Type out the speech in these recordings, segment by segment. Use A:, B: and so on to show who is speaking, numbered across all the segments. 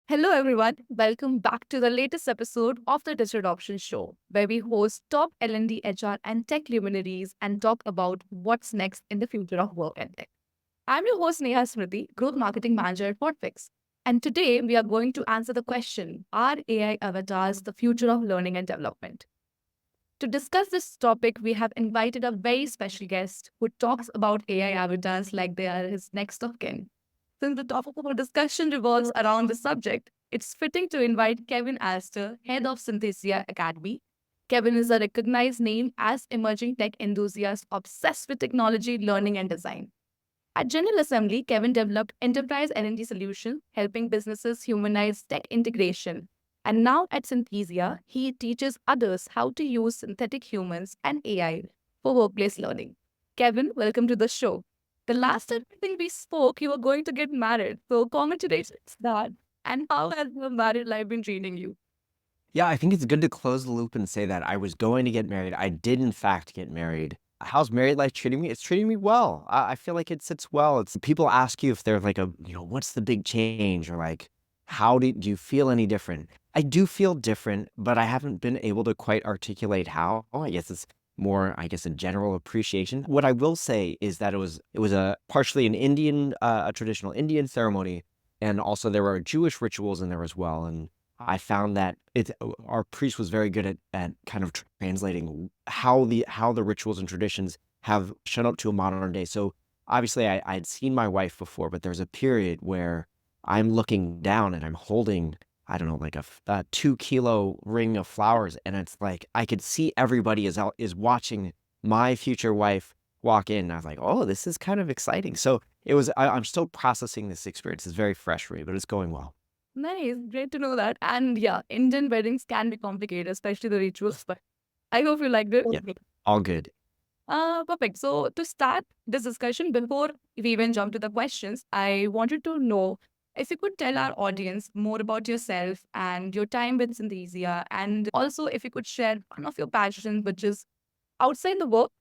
A: Hello, everyone. Welcome back to the latest episode of the Digital Adoption Show, where we host top L&D, HR, and tech luminaries and talk about what's next in the future of work and tech. I'm your host, Neha Smriti, Growth Marketing Manager at Whatfix. And today we are going to answer the question, are AI avatars the future of learning and development? To discuss this topic, we have invited a very special guest who talks about AI avatars like they are his next of kin. Since the topic of our discussion revolves around the subject, it's fitting to invite Kevin Alster, head of Synthesia Academy. Kevin is a recognized name as emerging tech enthusiast obsessed with technology, learning, and design. At General Assembly, Kevin developed enterprise L&D solutions, helping businesses humanize tech integration. And now at Synthesia, he teaches others how to use synthetic humans and AI for workplace learning. Kevin, welcome to the show. The last time I think we spoke, you were going to get married. So congratulations on that. And how has your married life been treating you?
B: Yeah, I think it's good to close the loop and say that I was going to get married. I did, in fact, get married. How's married life treating me? It's treating me well. I feel like it sits well. It's people ask you if they're like what's the big change or like, how do you feel any different? I do feel different, but I haven't been able to quite articulate how. Oh, I guess it's more, I guess, a general appreciation. What I will say is that it was a partially an Indian, a traditional Indian ceremony, and also there were Jewish rituals in there as well. And I found that our priest was very good at kind of translating how the rituals and traditions have shown up to a modern day. So obviously I had seen my wife before, but there's a period where I'm looking down and I'm holding, I don't know, like a 2 kilo ring of flowers. And it's like, I could see everybody is watching my future wife walk in. And I was like, oh, this is kind of exciting. So I'm still processing this experience. It's very fresh for me, but it's going well.
A: Nice. Great to know that. And yeah, Indian weddings can be complicated, especially the rituals. But I hope you liked it.
B: Yeah, all good.
A: Perfect. So to start this discussion, before we even jump to the questions, I wanted to know if you could tell our audience more about yourself and your time with Synthesia, and also if you could share one of your passions, which is outside the work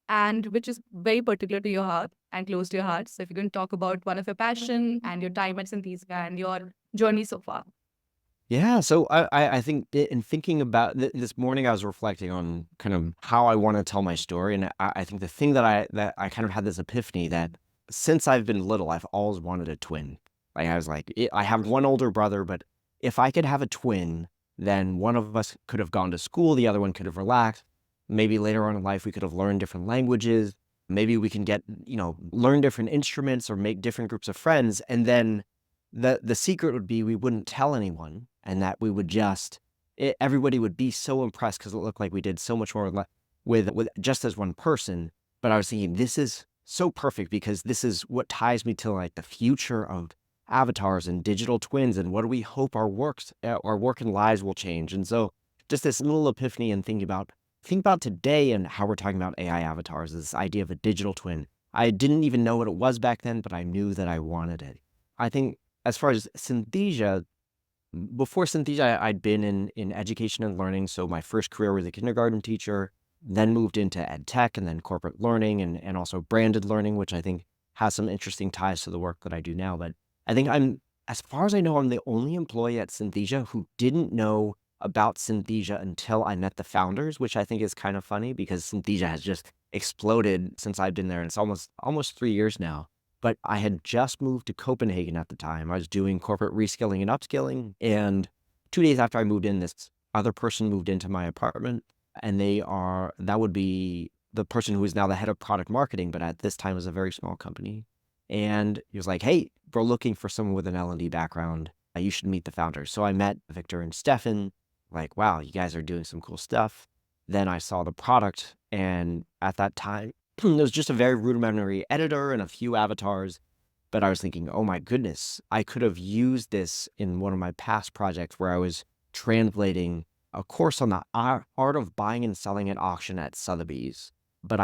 A: and which is very particular to your heart and close to your heart. So if you can talk about one of your passion and your time at Synthesia and your journey so far.
B: Yeah, so I think in thinking about this morning, I was reflecting on kind of how I want to tell my story, and I think the thing that I kind of had this epiphany that since I've been little, I've always wanted a twin. Like I was like, I have one older brother, but if I could have a twin, then one of us could have gone to school, the other one could have relaxed. Maybe later on in life, we could have learned different languages. Maybe we can get, learn different instruments or make different groups of friends, and then the secret would be we wouldn't tell anyone, and that we would just everybody would be so impressed because it looked like we did so much more with just as one person. But I was thinking this is so perfect because this is what ties me to like the future of avatars and digital twins and what do we hope our work and lives will change. And so just this little epiphany and think about today and how we're talking about AI avatars, this idea of a digital twin. I didn't even know what it was back then, but I knew that I wanted it. I think as far as Synthesia, before Synthesia, I'd been in education and learning. So my first career was a kindergarten teacher, then moved into ed tech and then corporate learning and also branded learning, which I think has some interesting ties to the work that I do now. But I think as far as I know, I'm the only employee at Synthesia who didn't know about Synthesia until I met the founders, which I think is kind of funny because Synthesia has just exploded since I've been there. And it's almost 3 years now. But I had just moved to Copenhagen at the time. I was doing corporate reskilling and upskilling. And 2 days after I moved in, this other person moved into my apartment. And that would be the person who is now the head of product marketing, but at this time was a very small company. And he was like, hey, we're looking for someone with an L&D background. You should meet the founders. So I met Victor and Stefan, like, wow, you guys are doing some cool stuff. Then I saw the product. And at that time, it was just a very rudimentary editor and a few avatars. But I was thinking, oh my goodness, I could have used this in one of my past projects where I was translating a course on the art of buying and selling at auction at Sotheby's. But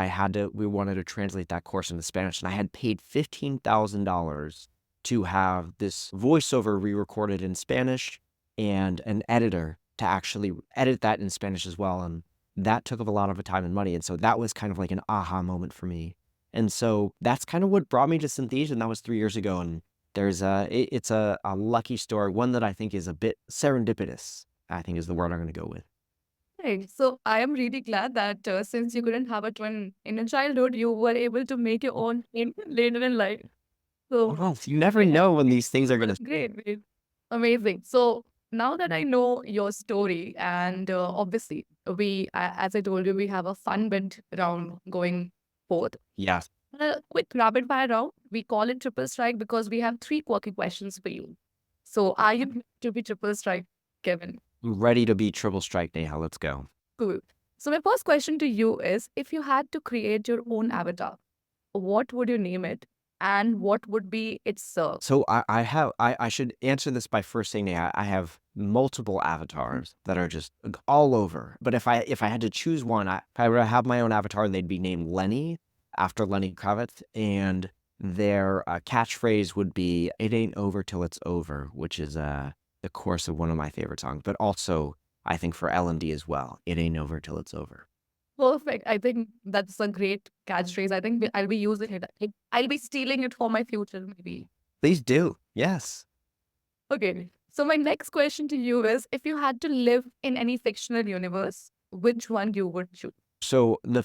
B: we wanted to translate that course into Spanish, and I had paid $15,000 to have this voiceover re-recorded in Spanish and an editor to actually edit that in Spanish as well. And that took up a lot of time and money. And so that was kind of like an aha moment for me. And so that's kind of what brought me to Synthesia, and that was 3 years ago. And it's a lucky story, one that I think is a bit serendipitous, I think is the word I'm going to go with.
A: Right. So I am really glad that since you couldn't have a twin in your childhood, you were able to make your own in later in life. So
B: Well, you never
A: yeah,
B: know when these things are going to.
A: great, great, amazing. So now that I know your story, and obviously as I told you, we have a fun bit round going forth.
B: Yes.
A: A quick rapid fire round. We call it triple strike because we have three quirky questions for you. So are you ready to be triple strike, Kevin?
B: Ready to be triple strike, Neha. Let's go.
A: Cool. So my first question to you is, if you had to create your own avatar, what would you name it and what would be its
B: So I should answer this by first saying I have multiple avatars that are just all over. But if I had to choose one, if I were to have my own avatar, they'd be named Lenny after Lenny Kravitz, and their catchphrase would be "It ain't over till it's over," which is the chorus of one of my favorite songs. But also, I think for L&D as well, "It ain't over till it's over."
A: perfect? I think that's a great catchphrase. I think I'll be using it. I'll be stealing it for my future, maybe.
B: Please do. Yes.
A: Okay. So my next question to you is, if you had to live in any fictional universe, which one you would choose?
B: So the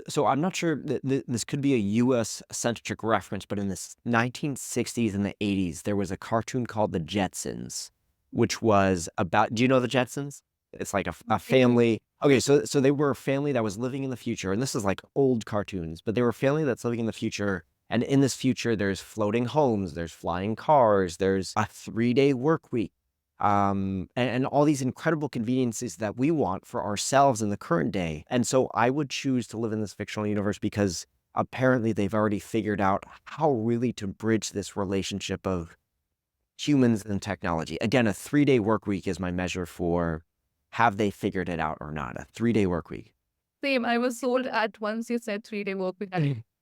B: so I'm not sure that this could be a U.S. centric reference, but in the 1960s and the 80s, there was a cartoon called The Jetsons, which was about, do you know The Jetsons? It's like a family. Okay, so they were a family that was living in the future, and this is like old cartoons, but they were a family that's living in the future. And in this future, there's floating homes, there's flying cars, there's a 3-day work week, and all these incredible conveniences that we want for ourselves in the current day. And so I would choose to live in this fictional universe because apparently they've already figured out how really to bridge this relationship of humans and technology. Again, a 3-day work week is my measure for have they figured it out or not. A 3-day work week.
A: Same. I was sold at once you said 3-day work week.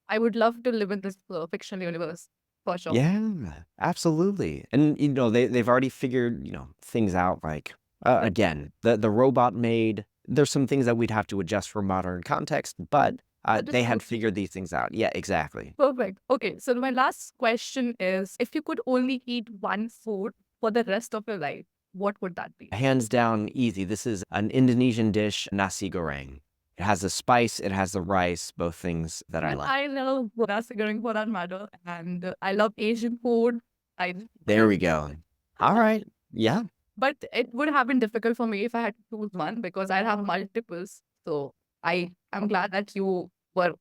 A: I would love to live in this fictional universe for sure.
B: Yeah, absolutely. And they've already figured, things out like again, the robot made there's some things that we'd have to adjust for modern context, but
A: That is
B: they
A: so
B: had
A: true.
B: figured these things out. Yeah, exactly.
A: Perfect. Okay, so my last question is, if you could only eat one food for the rest of your life, what would that be?
B: Hands down easy. This is an Indonesian dish, nasi goreng. It has the spice, it has the rice, both things that I
A: And
B: like.
A: I love nasi goreng for that matter, and I love Asian food. I
B: There we go. All right. Yeah.
A: but it would have been difficult for me if I had to choose one because I have multiples. So I'm glad that you were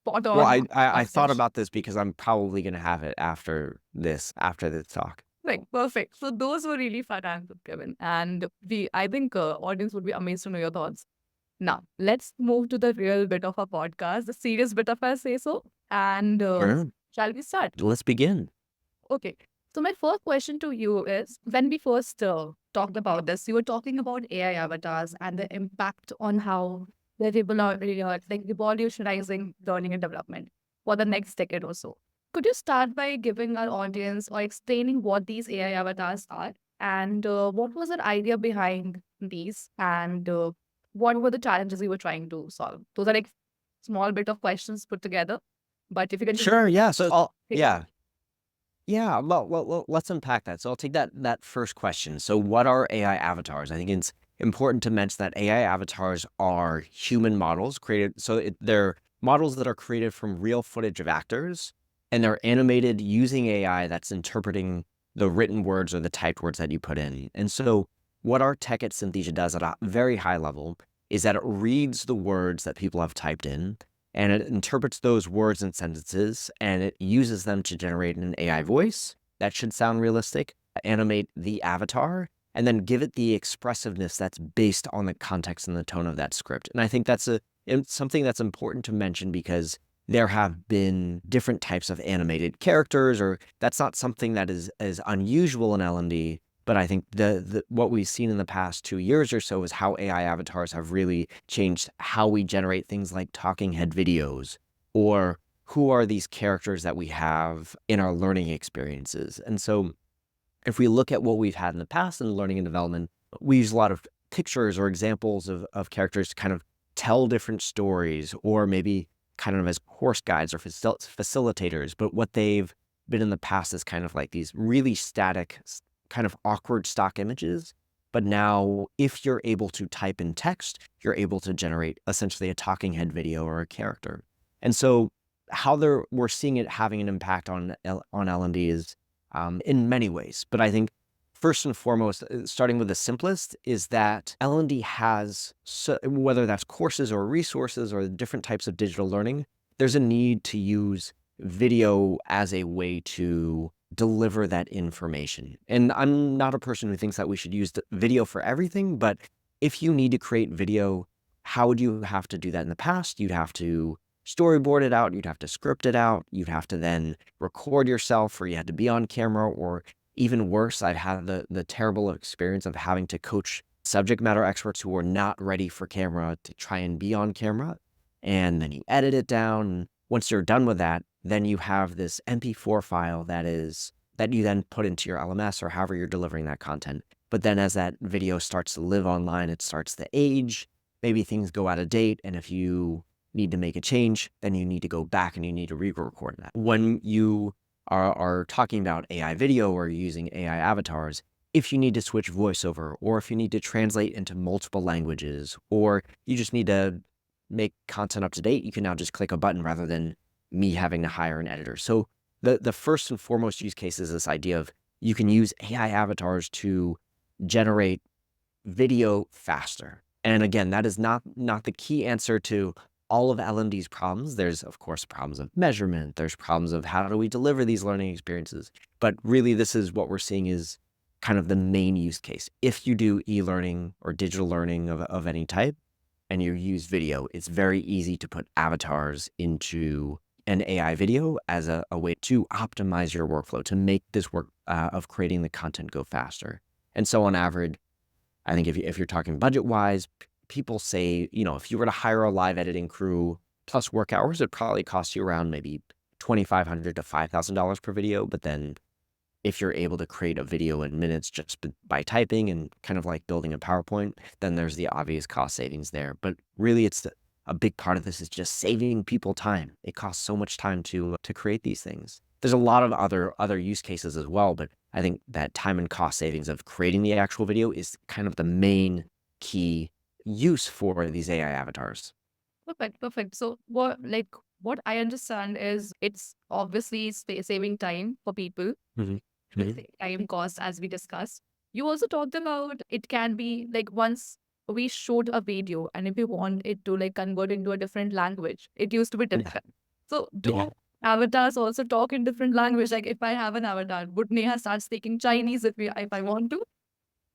A: spot
B: Well,
A: on.
B: I thought about this because I'm probably gonna have it after this talk.
A: Like perfect. So those were really fun answers, Kevin. And I think audience would be amazed to know your thoughts. Now, let's move to the real bit of our podcast, the serious bit of our say so. And
B: Sure.
A: shall we start?
B: Let's begin.
A: Okay. So my first question to you is, when we first talked about this, you were talking about AI avatars and the impact on how they're like revolutionizing learning and development for the next decade or so. Could you start by giving our audience or explaining what these AI avatars are and what was the idea behind these and what were the challenges you were trying to solve? Those are like small bit of questions put together, but if you can just
B: Sure. Yeah. So
A: take
B: yeah. Yeah, well, let's unpack that. So I'll take that first question. So what are AI avatars? I think it's important to mention that AI avatars are human models created. So they're models that are created from real footage of actors, and they're animated using AI that's interpreting the written words or the typed words that you put in. And so what our tech at Synthesia does at a very high level is that it reads the words that people have typed in, and it interprets those words and sentences, and it uses them to generate an AI voice that should sound realistic, animate the avatar, and then give it the expressiveness that's based on the context and the tone of that script. And I think that's something that's important to mention because there have been different types of animated characters, or that's not something that is unusual in L&D. But I think what we've seen in the past 2 years or so is how AI avatars have really changed how we generate things like talking head videos, or who are these characters that we have in our learning experiences. And so if we look at what we've had in the past in learning and development, we use a lot of pictures or examples of characters to kind of tell different stories, or maybe kind of as course guides or facilitators, but what they've been in the past is kind of like these really static, kind of awkward stock images. But now, if you're able to type in text, you're able to generate essentially a talking head video or a character. And so, we're seeing it having an impact on L&D is in many ways. But I think first and foremost, starting with the simplest, is that L&D has, whether that's courses or resources or different types of digital learning, there's a need to use video as a way to deliver that information. And I'm not a person who thinks that we should use the video for everything, but if you need to create video, how would you have to do that in the past? You'd have to storyboard it out, you'd have to script it out, you'd have to then record yourself, or you had to be on camera, or even worse, I've had the terrible experience of having to coach subject matter experts who were not ready for camera to try and be on camera. And then you edit it down. Once you're done with that, then you have this MP4 file that you then put into your LMS or however you're delivering that content. But then as that video starts to live online, it starts to age. Maybe things go out of date. And if you need to make a change, then you need to go back and you need to re-record that. When you are talking about AI video or using AI avatars, if you need to switch voiceover, or if you need to translate into multiple languages, or you just need to make content up to date, you can now just click a button rather than me having to hire an editor. So the first and foremost use case is this idea of you can use AI avatars to generate video faster. And again, that is not the key answer to all of L&D's problems. There's, of course, problems of measurement. There's problems of how do we deliver these learning experiences. But really, this is what we're seeing is kind of the main use case. If you do e-learning or digital learning of any type, and you use video, it's very easy to put avatars into an AI video as a way to optimize your workflow, to make this work of creating the content go faster. And so on average, I think if you're talking budget-wise, people say, if you were to hire a live editing crew plus work hours, it'd probably cost you around maybe $2,500 to $5,000 per video. But then if you're able to create a video in minutes just by typing and kind of like building a PowerPoint, then there's the obvious cost savings there. But really, a big part of this is just saving people time. It costs so much time to create these things. There's a lot of other use cases as well, but I think that time and cost savings of creating the actual video is kind of the main key use for these AI avatars.
A: Perfect. So what I understand is it's obviously saving time for people, time cost, as we discussed. You also talked about it can be like once we showed a video and if you want it to like convert into a different language, it used to be different. So do avatars also talk in different language? Like if I have an avatar, would Neha start speaking Chinese if I want to?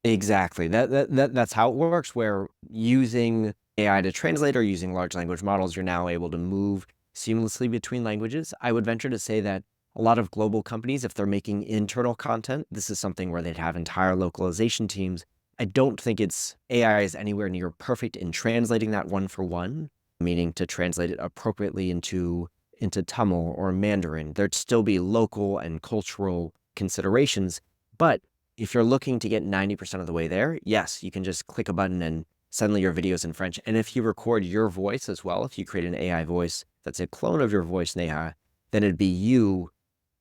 B: Exactly. That's how it works, where using AI to translate or using large language models, you're now able to move seamlessly between languages. I would venture to say that a lot of global companies, if they're making internal content, this is something where they'd have entire localization teams. I don't think AI is anywhere near perfect in translating that one for one, meaning to translate it appropriately into Tamil or Mandarin. There'd still be local and cultural considerations, but if you're looking to get 90% of the way there, yes, you can just click a button and suddenly your video's in French. And if you record your voice as well, if you create an AI voice that's a clone of your voice, Neha, then it'd be you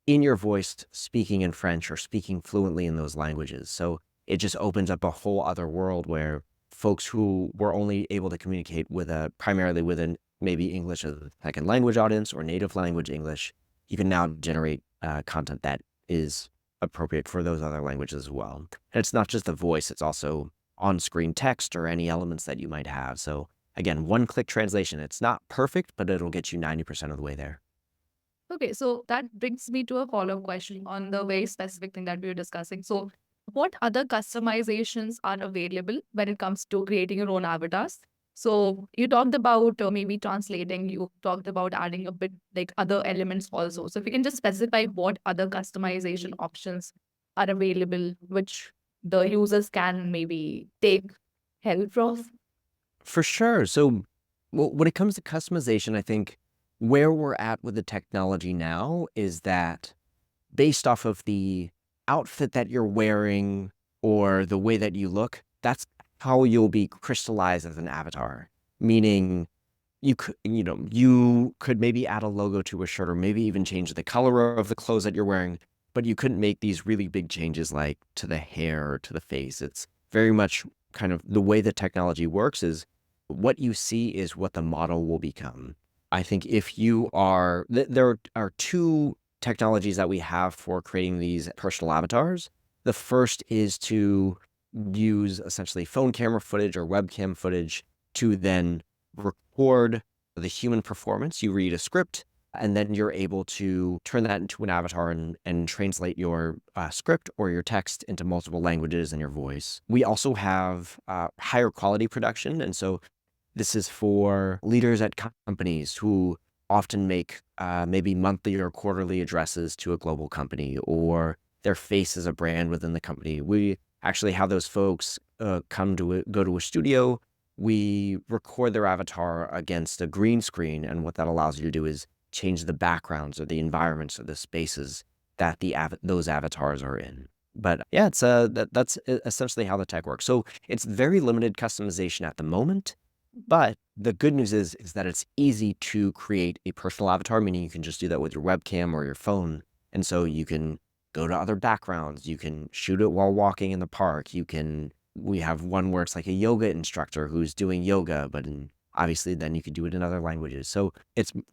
B: in your voice speaking in French or speaking fluently in those languages. So it just opens up a whole other world where folks who were only able to communicate primarily with maybe English as a second language audience or native language English, you can now generate content that is appropriate for those other languages as well. And it's not just the voice, it's also on-screen text or any elements that you might have. So again, one-click translation. It's not perfect, but it'll get you 90% of the way there.
A: Okay, so that brings me to a follow-up question on the very specific thing that we were discussing. So what other customizations are available when it comes to creating your own avatars? So you talked about maybe translating, you talked about adding a bit like other elements also. So if you can just specify what other customization options are available, which the users can maybe take help from.
B: For sure. So when it comes to customization, I think where we're at with the technology now is that based off of the outfit that you're wearing or the way that you look, that's how you'll be crystallized as an avatar. Meaning you could maybe add a logo to a shirt or maybe even change the color of the clothes that you're wearing, but you couldn't make these really big changes like to the hair or to the face. It's very much kind of the way that technology works is what you see is what the model will become. I think if you are, there are two technologies that we have for creating these personal avatars. The first is to use essentially phone camera footage or webcam footage to then record the human performance. You read a script, and then you're able to turn that into an avatar and translate your script or your text into multiple languages in your voice. We also have higher quality production. And so this is for leaders at companies who often make maybe monthly or quarterly addresses to a global company, or their face is a brand within the company. We actually have those folks go to a studio. We record their avatar against a green screen, and what that allows you to do is change the backgrounds or the environments or the spaces that those avatars are in. But yeah, it's that's essentially how the tech works. So it's very limited customization at the moment. But the good news is that it's easy to create a personal avatar, meaning you can just do that with your webcam or your phone. And so you can go to other backgrounds. You can shoot it while walking in the park. We have one where it's like a yoga instructor who's doing yoga, but obviously then you could do it in other languages. So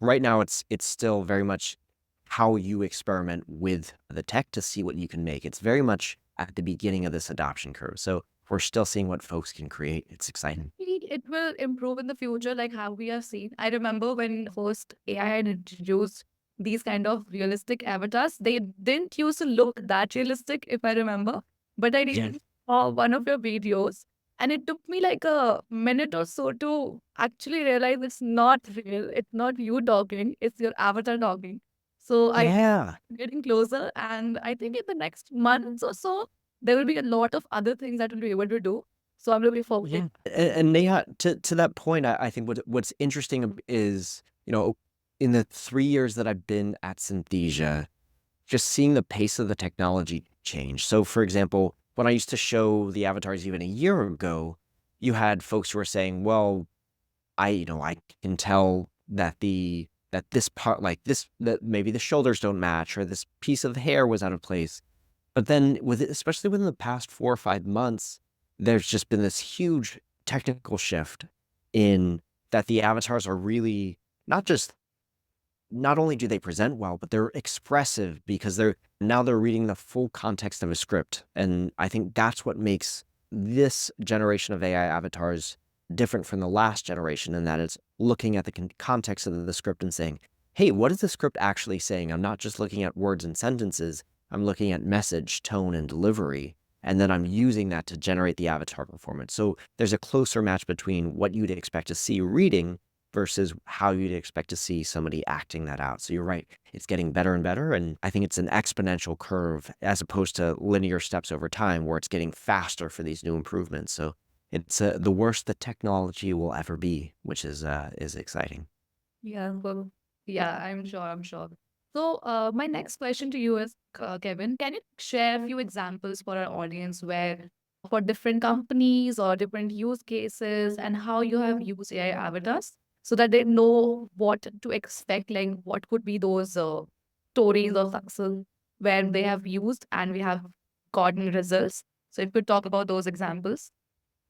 B: right now it's still very much how you experiment with the tech to see what you can make. It's very much at the beginning of this adoption curve. So we're still seeing what folks can create. It's exciting.
A: It will improve in the future, like how we have seen. I remember when first AI had introduced these kind of realistic avatars, they didn't used to look that realistic, if I remember. But I
B: Yeah.
A: recently saw one of your videos, and it took me like a minute or so to actually realize it's not real. It's not you talking, it's your avatar talking. So I
B: Yeah.
A: getting closer, and I think in the next months or so, there will be a lot of other things that we'll be able to do. So I'm looking forward.
B: Yeah. And Neha, to that point, I think what's interesting is, in the 3 years that I've been at Synthesia, just seeing the pace of the technology change. So for example, when I used to show the avatars even a year ago, you had folks who were saying, well, I can tell that this part, like this, that maybe the shoulders don't match, or this piece of hair was out of place. But then especially within the past 4 or 5 months, there's just been this huge technical shift in that the avatars are really not only do they present well, but they're expressive because they're reading the full context of a script. And I think that's what makes this generation of AI avatars different from the last generation, in that it's looking at the context of the script and saying, hey, what is the script actually saying? I'm not just looking at words and sentences. I'm looking at message, tone, and delivery. And then I'm using that to generate the avatar performance. So there's a closer match between what you'd expect to see reading versus how you'd expect to see somebody acting that out. So you're right, it's getting better and better. And I think it's an exponential curve as opposed to linear steps over time where it's getting faster for these new improvements. So it's the worst that technology will ever be, which is exciting.
A: Yeah, well, yeah, I'm sure. I'm sure. So, my next question to you is, Kevin, can you share a few examples for our audience where, for different companies or different use cases, and how you have used AI avatars so that they know what to expect? Like, what could be those stories of success where they have used and we have gotten results? So, if you could talk about those examples.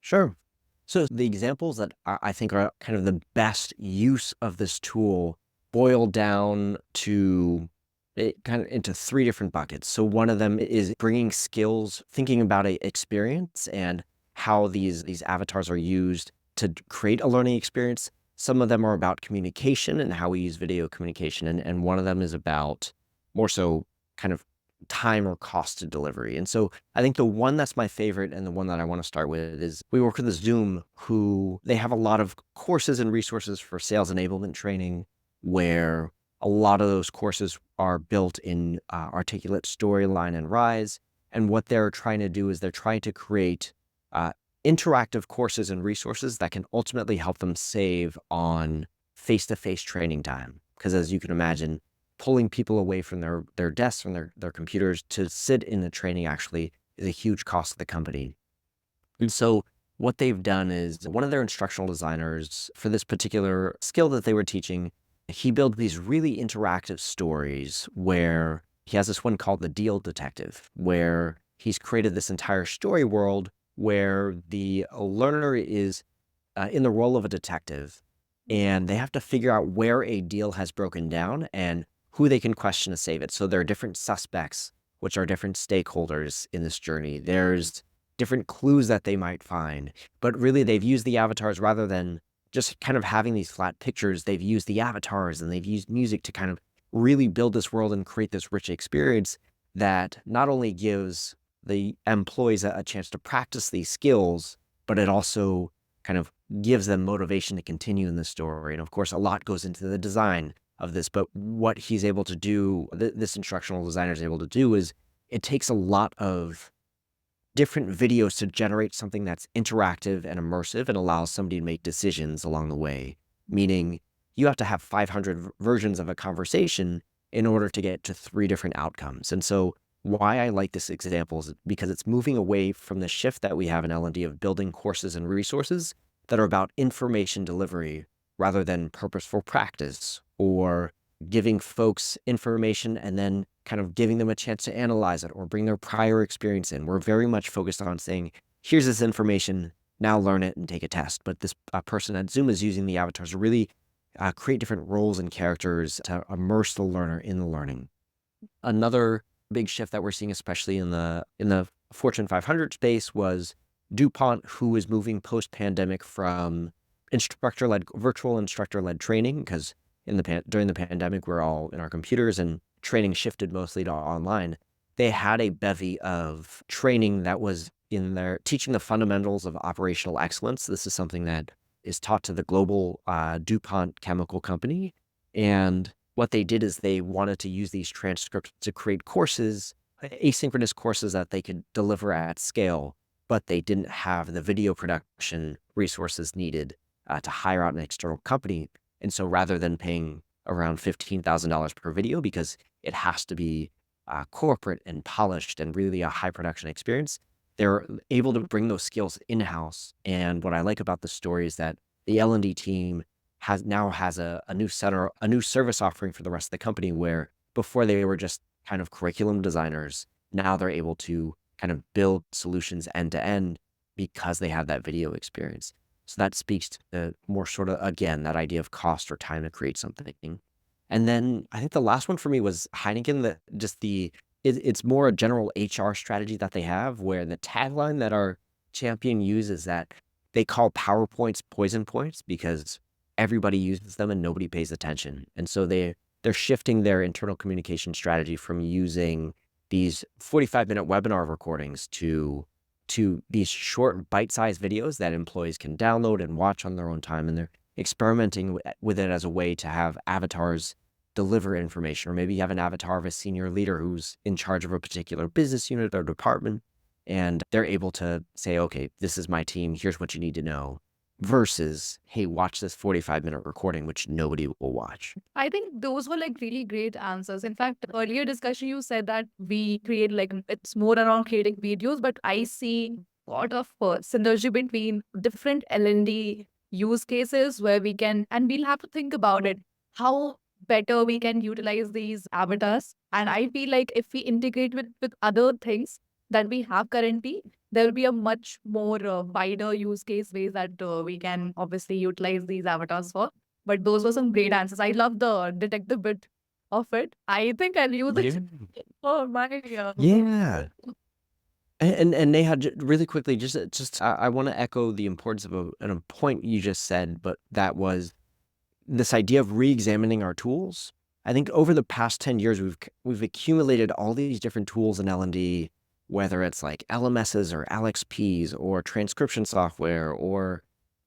B: Sure. So the examples that I think are kind of the best use of this tool boil down to it kind of into three different buckets. So one of them is bringing skills, thinking about a experience and how these avatars are used to create a learning experience. Some of them are about communication and how we use video communication. And one of them is about more so kind of time or cost to delivery. And so I think the one that's my favorite and the one that I want to start with is we work with Zoom, who they have a lot of courses and resources for sales enablement training, where a lot of those courses are built in Articulate, Storyline, and Rise. And what they're trying to do is they're trying to create interactive courses and resources that can ultimately help them save on face-to-face training time. Because as you can imagine, pulling people away from their desks, from their computers to sit in the training actually is a huge cost to the company. And so what they've done is one of their instructional designers for this particular skill that they were teaching, he built these really interactive stories where he has this one called the Deal Detective, where he's created this entire story world where the learner is in the role of a detective, and they have to figure out where a deal has broken down and who they can question to save it. So there are different suspects, which are different stakeholders in this journey. There's different clues that they might find, but really they've used the avatars rather than just kind of having these flat pictures. They've used the avatars and they've used music to kind of really build this world and create this rich experience that not only gives the employees a chance to practice these skills, but it also kind of gives them motivation to continue in the story. And of course, a lot goes into the design of this, but what he's able to do, this instructional designer is able to do, is it takes a lot of different videos to generate something that's interactive and immersive and allows somebody to make decisions along the way. Meaning you have to have 500 versions of a conversation in order to get to 3 different outcomes. And so why I like this example is because it's moving away from the shift that we have in L&D of building courses and resources that are about information delivery rather than purposeful practice or giving folks information and then kind of giving them a chance to analyze it or bring their prior experience in. We're very much focused on saying, here's this information, now learn it and take a test. But this person at Zoom is using the avatars to really create different roles and characters to immerse the learner in the learning. Another big shift that we're seeing, especially in the Fortune 500 space, was DuPont, who is moving post-pandemic from virtual instructor-led training, because during the pandemic, we're all in our computers and training shifted mostly to online. They had a bevy of training that was in there teaching the fundamentals of operational excellence. This is something that is taught to the global DuPont chemical company. And what they did is they wanted to use these transcripts to create courses, asynchronous courses that they could deliver at scale, but they didn't have the video production resources needed to hire out an external company. And so rather than paying around $15,000 per video, because it has to be corporate and polished and really a high production experience, they're able to bring those skills in-house. And what I like about the story is that the L&D team now has a new service offering for the rest of the company, where before they were just kind of curriculum designers. Now they're able to kind of build solutions end to end because they have that video experience. So that speaks to more sort of, again, that idea of cost or time to create something. And then I think the last one for me was Heineken, it's more a general HR strategy that they have, where the tagline that our champion uses that they call PowerPoints poison points because everybody uses them and nobody pays attention. And so they're shifting their internal communication strategy from using these 45-minute webinar recordings to these short bite-sized videos that employees can download and watch on their own time. And they're experimenting with it as a way to have avatars deliver information, or maybe you have an avatar of a senior leader who's in charge of a particular business unit or department, and they're able to say, okay, this is my team, here's what you need to know, versus, hey, watch this 45-minute recording, which nobody will watch.
A: I think those were like really great answers. In fact, earlier discussion, you said that we create like it's more around creating videos, but I see a lot of synergy between different L&D use cases where we can, and we'll have to think about it, how better we can utilize these avatars. And I feel like if we integrate with other things that we have currently, there will be a much more wider use case ways that we can obviously utilize these avatars for. But those were some great answers. I love the detective bit of it. I think I'll use it for my
B: Yeah. And they had really quickly, I want to echo the importance of a point you just said, but that was this idea of re-examining our tools. I think over the past 10 years, we've accumulated all these different tools in L&D, whether it's like LMSs or LXPs or transcription software or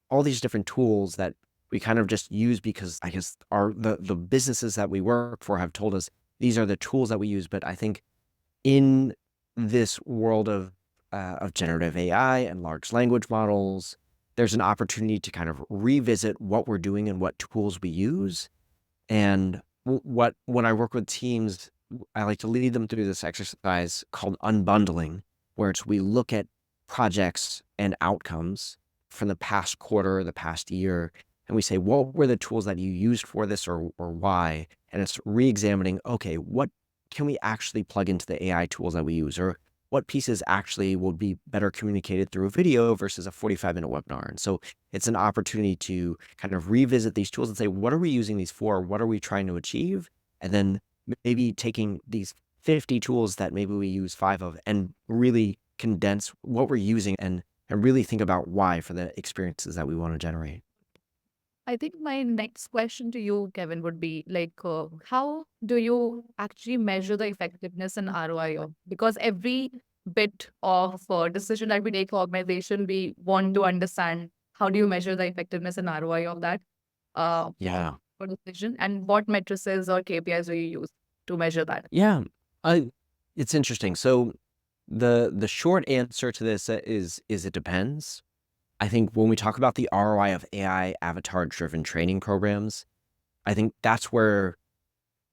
B: all these different tools that we kind of just use because I guess the businesses that we work for have told us these are the tools that we use. But I think in this world of generative AI and large language models, there's an opportunity to kind of revisit what we're doing and what tools we use. And when I work with teams, I like to lead them through this exercise called unbundling, where we look at projects and outcomes from the past quarter, the past year, and we say, what were the tools that you used for this or why? And it's re-examining, okay, what can we actually plug into the AI tools that we use? Or what pieces actually will be better communicated through a video versus a 45-minute webinar? And so it's an opportunity to kind of revisit these tools and say, what are we using these for? What are we trying to achieve? And then maybe taking these 50 tools that maybe we use 5 of and really condense what we're using and really think about why for the experiences that we want to generate.
A: I think my next question to you, Kevin, would be like, how do you actually measure the effectiveness and ROI of? Because every bit of decision that we take for organization, we want to understand how do you measure the effectiveness and ROI of that uh,
B: Yeah.
A: for decision, and what matrices or KPIs do you use to measure that?
B: Yeah. I, it's interesting. So the short answer to this is it depends. I think when we talk about the ROI of AI avatar-driven training programs, I think that's where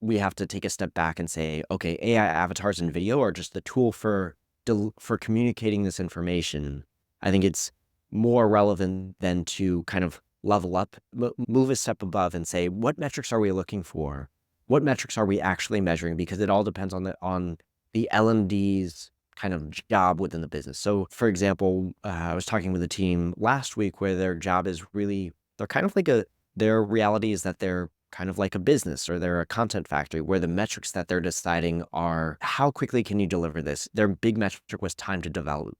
B: we have to take a step back and say, okay, AI avatars in video are just the tool for communicating this information. I think it's more relevant than to kind of level up, move a step above and say, what metrics are we looking for? What metrics are we actually measuring? Because it all depends on the L&D's kind of job within the business. So for example, I was talking with a team last week where their job is really, they're kind of like their reality is that they're kind of like a business or they're a content factory where the metrics that they're deciding are how quickly can you deliver this? Their big metric was time to develop.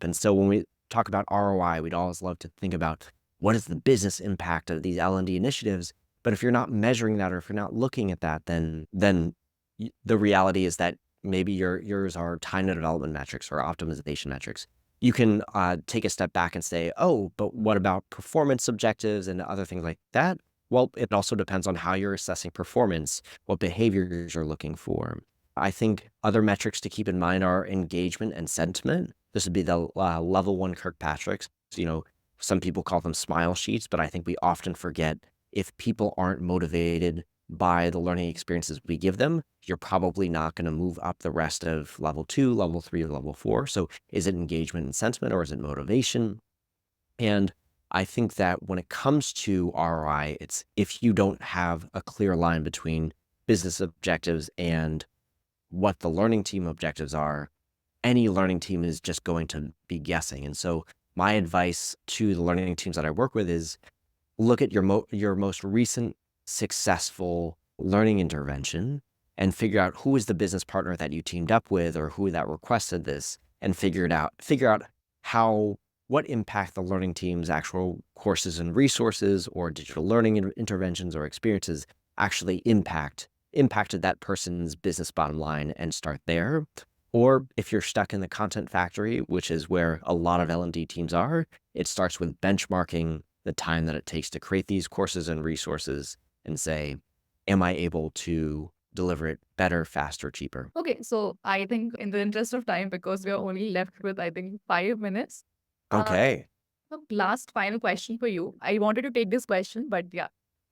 B: And so when we talk about ROI, we'd always love to think about what is the business impact of these L&D initiatives. But if you're not measuring that or if you're not looking at that, then the reality is that maybe yours are time to development metrics or optimization metrics. You can take a step back and say, oh, but what about performance objectives and other things like that? Well, it also depends on how you're assessing performance, what behaviors you're looking for. I think other metrics to keep in mind are engagement and sentiment. This would be the level 1 Kirkpatrick's. Some people call them smile sheets, but I think we often forget if people aren't motivated by the learning experiences we give them, you're probably not going to move up the rest of level 2, level 3, or level 4. So is it engagement and sentiment or is it motivation? And I think that when it comes to ROI, it's if you don't have a clear line between business objectives and what the learning team objectives are, any learning team is just going to be guessing. And so my advice to the learning teams that I work with is look at your most recent successful learning intervention and figure out who is the business partner that you teamed up with or who that requested this and figure out what impact the learning team's actual courses and resources or digital learning interventions or experiences actually impacted that person's business bottom line and start there. Or if you're stuck in the content factory, which is where a lot of L&D teams are, it starts with benchmarking the time that it takes to create these courses and resources and say, am I able to deliver it better, faster, cheaper?
A: Okay, so I think in the interest of time, because we are only left with, I think, 5 minutes. Uh,
B: Okay.
A: so last final question for you. I wanted to take this question, but yeah.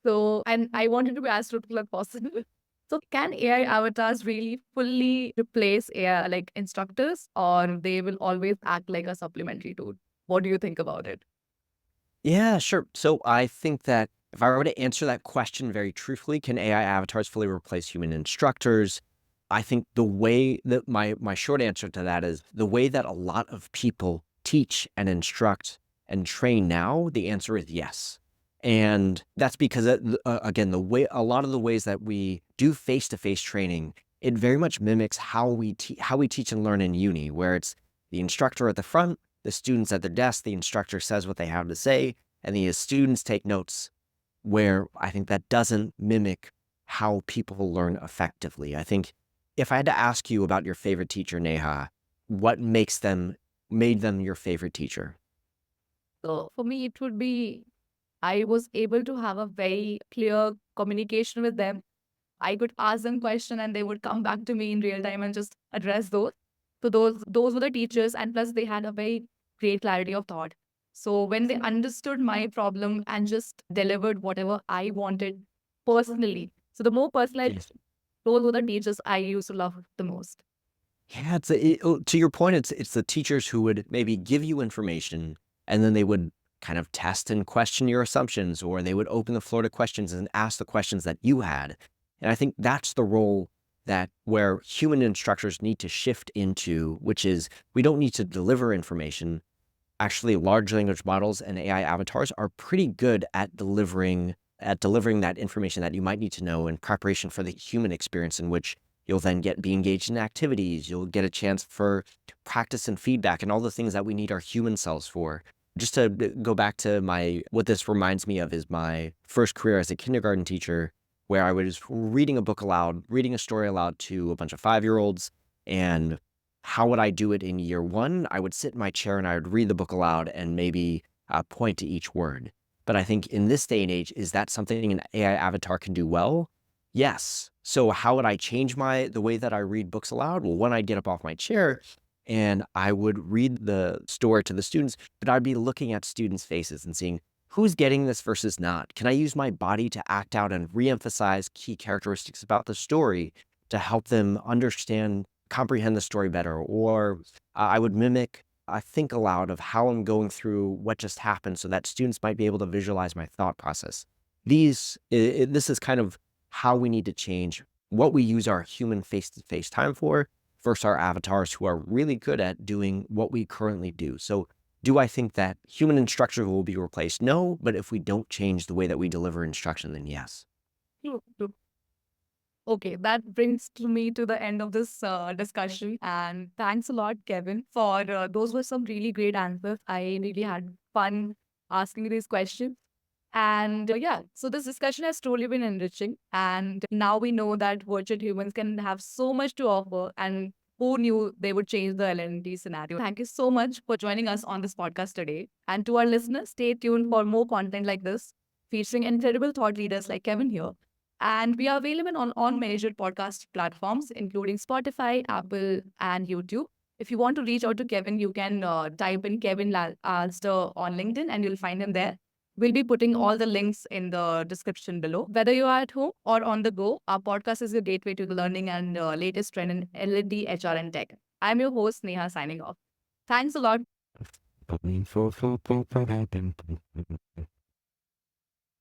A: So, and I wanted to be as truthful as possible. So, can AI avatars really fully replace AI like instructors, or they will always act like a supplementary tool? What do you think about it?
B: Yeah, sure. So I think that if I were to answer that question very truthfully, can AI avatars fully replace human instructors? I think the way that my short answer to that is the way that a lot of people teach and instruct and train now, the answer is yes. And that's because, again, a lot of the ways that we do face-to-face training, it very much mimics how we teach and learn in uni, where it's the instructor at the front, the students at the desk, the instructor says what they have to say, and the students take notes, where I think that doesn't mimic how people learn effectively. I think if I had to ask you about your favorite teacher, Neha, what made them your favorite teacher?
A: So, for me, it would be I was able to have a very clear communication with them. I could ask them question and they would come back to me in real time and just address those. So those were the teachers, and plus they had a very great clarity of thought. So when they understood my problem and just delivered whatever I wanted personally. So the more
B: Yes.
A: personalized, those were the teachers I used to love the most.
B: Yeah, to your point, it's the teachers who would maybe give you information, and then they would kind of test and question your assumptions, or they would open the floor to questions and ask the questions that you had. And I think that's the role that where human instructors need to shift into, which is we don't need to deliver information. Actually, large language models and AI avatars are pretty good at delivering that information that you might need to know in preparation for the human experience, in which you'll then be engaged in activities. You'll get a chance for practice and feedback and all the things that we need our human selves for. Just to go back to what this reminds me of is my first career as a kindergarten teacher, where I was reading a book aloud, reading a story aloud to a bunch of 5-year-olds. And how would I do it in year one? I would sit in my chair and I would read the book aloud and maybe point to each word. But I think in this day and age, is that something an AI avatar can do well? Yes. So how would I change the way that I read books aloud? Well, one, I'd get up off my chair and I would read the story to the students, but I'd be looking at students' faces and seeing who's getting this versus not. Can I use my body to act out and reemphasize key characteristics about the story to help them understand, comprehend the story better? Or I would mimic I think aloud of how I'm going through what just happened so that students might be able to visualize my thought process. This is kind of how we need to change what we use our human face-to-face time for versus our avatars who are really good at doing what we currently do. So do I think that human instructors will be replaced? No, but if we don't change the way that we deliver instruction, then yes.
A: True, true. Okay, that brings to me to the end of this discussion. And thanks a lot, Kevin, for those were some really great answers. I really had fun asking these questions. And yeah, so this discussion has truly been enriching. And now we know that virtual humans can have so much to offer. And who knew they would change the L&D scenario? Thank you so much for joining us on this podcast today. And to our listeners, stay tuned for more content like this, featuring incredible thought leaders like Kevin here. And we are available on all major podcast platforms, including Spotify, Apple, and YouTube. If you want to reach out to Kevin, you can type in Kevin Alster on LinkedIn and you'll find him there. We'll be putting all the links in the description below. Whether you are at home or on the go, our podcast is your gateway to the learning and latest trend in L&D, HR, and tech. I'm your host, Neha, signing off. Thanks a lot.